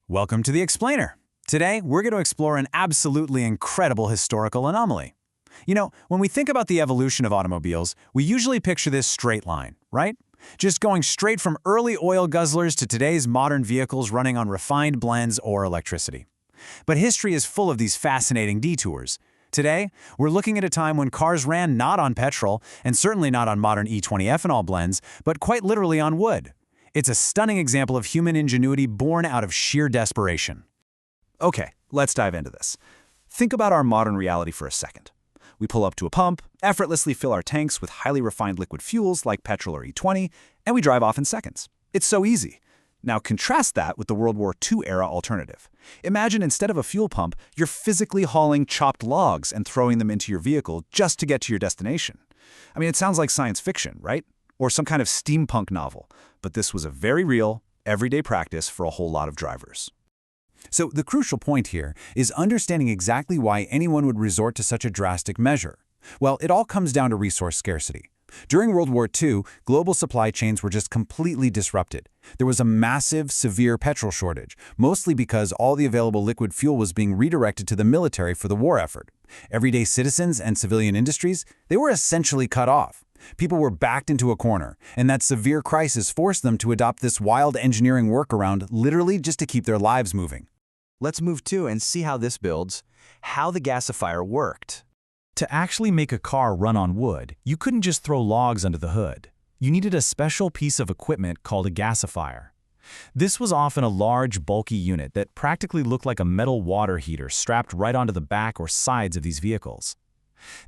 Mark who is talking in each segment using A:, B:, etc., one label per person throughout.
A: Welcome to The Explainer. Today, we're going to explore an absolutely incredible historical anomaly. When we think about the evolution of automobiles, we usually picture this straight line, right? Just going straight from early oil guzzlers to today's modern vehicles running on refined blends or electricity. But history is full of these fascinating detours. Today, we're looking at a time when cars ran not on petrol, and certainly not on modern E20 ethanol blends, but quite literally on wood. It's a stunning example of human ingenuity born out of sheer desperation.
B: Okay, let's dive into this. Think about our modern reality for a second. We pull up to a pump, effortlessly fill our tanks with highly refined liquid fuels like petrol or E20, and we drive off in seconds. It's so easy. Now contrast that with the World War II era alternative. Imagine instead of a fuel pump, you're physically hauling chopped logs and throwing them into your vehicle just to get to your destination. I mean, it sounds like science fiction, right? Or some kind of steampunk novel, but this was a very real, everyday practice for a whole lot of drivers.
A: So the crucial point here is understanding exactly why anyone would resort to such a drastic measure. Well, it all comes down to resource scarcity. During World War II, global supply chains were just completely disrupted. There was a massive, severe petrol shortage, mostly because all the available liquid fuel was being redirected to the military for the war effort. Everyday citizens and civilian industries, they were essentially cut off. People were backed into a corner, and that severe crisis forced them to adopt this wild engineering workaround literally just to keep their lives moving.
B: Let's move to and see how this builds, how the gasifier worked.
C: To actually make a car run on wood, you couldn't just throw logs under the hood. You needed a special piece of equipment called a gasifier. This was often a large, bulky unit that practically looked like a metal water heater strapped right onto the back or sides of these vehicles.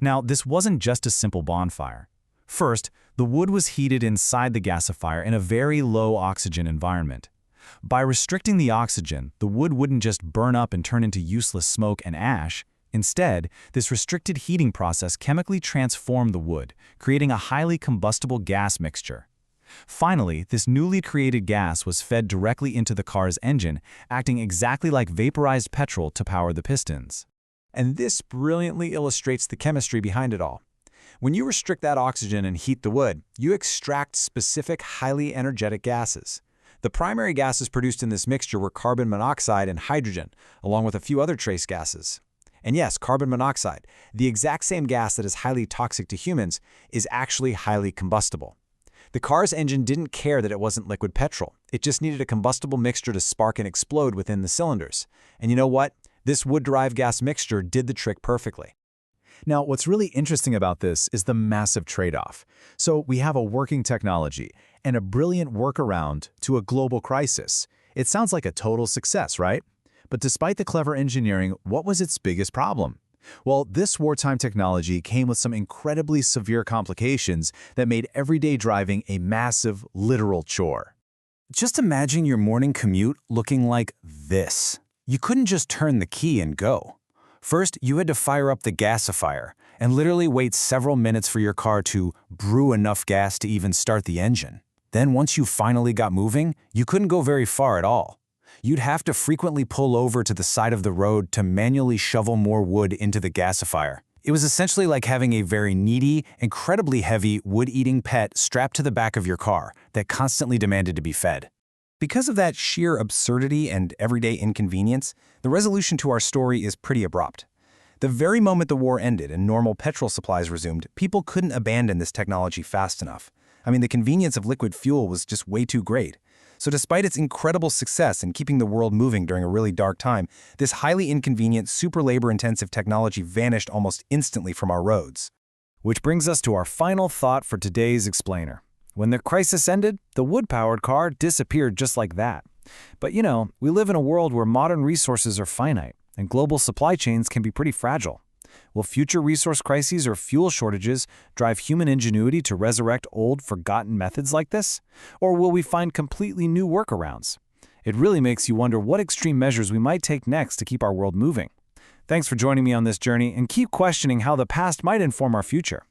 C: Now, this wasn't just a simple bonfire. First, the wood was heated inside the gasifier in a very low oxygen environment. By restricting the oxygen, the wood wouldn't just burn up and turn into useless smoke and ash. Instead, this restricted heating process chemically transformed the wood, creating a highly combustible gas mixture. Finally, this newly created gas was fed directly into the car's engine, acting exactly like vaporized petrol to power the pistons.
A: And this brilliantly illustrates the chemistry behind it all. When you restrict that oxygen and heat the wood, you extract specific, highly energetic gases. The primary gases produced in this mixture were carbon monoxide and hydrogen, along with a few other trace gases. And yes, carbon monoxide, the exact same gas that is highly toxic to humans, is actually highly combustible. The car's engine didn't care that it wasn't liquid petrol. It just needed a combustible mixture to spark and explode within the cylinders. And you know what? This wood-derived gas mixture did the trick perfectly.
C: Now, what's really interesting about this is the massive trade-off. So we have a working technology and a brilliant workaround to a global crisis. It sounds like a total success, right? But despite the clever engineering, what was its biggest problem? Well, this wartime technology came with some incredibly severe complications that made everyday driving a massive, literal chore.
A: Just imagine your morning commute looking like this. You couldn't just turn the key and go. First, you had to fire up the gasifier and literally wait several minutes for your car to brew enough gas to even start the engine. Then once you finally got moving, you couldn't go very far at all. You'd have to frequently pull over to the side of the road to manually shovel more wood into the gasifier. It was essentially like having a very needy, incredibly heavy, wood-eating pet strapped to the back of your car that constantly demanded to be fed. Because of that sheer absurdity and everyday inconvenience, the resolution to our story is pretty abrupt. The very moment the war ended and normal petrol supplies resumed, people couldn't abandon this technology fast enough. I mean, the convenience of liquid fuel was just way too great. So despite its incredible success in keeping the world moving during a really dark time, this highly inconvenient, super labor-intensive technology vanished almost instantly from our roads.
C: Which brings us to our final thought for today's explainer. When the crisis ended, the wood-powered car disappeared just like that. But we live in a world where modern resources are finite, and global supply chains can be pretty fragile. Will future resource crises or fuel shortages drive human ingenuity to resurrect old, forgotten methods like this? Or will we find completely new workarounds? It really makes you wonder what extreme measures we might take next to keep our world moving. Thanks for joining me on this journey, and keep questioning how the past might inform our future.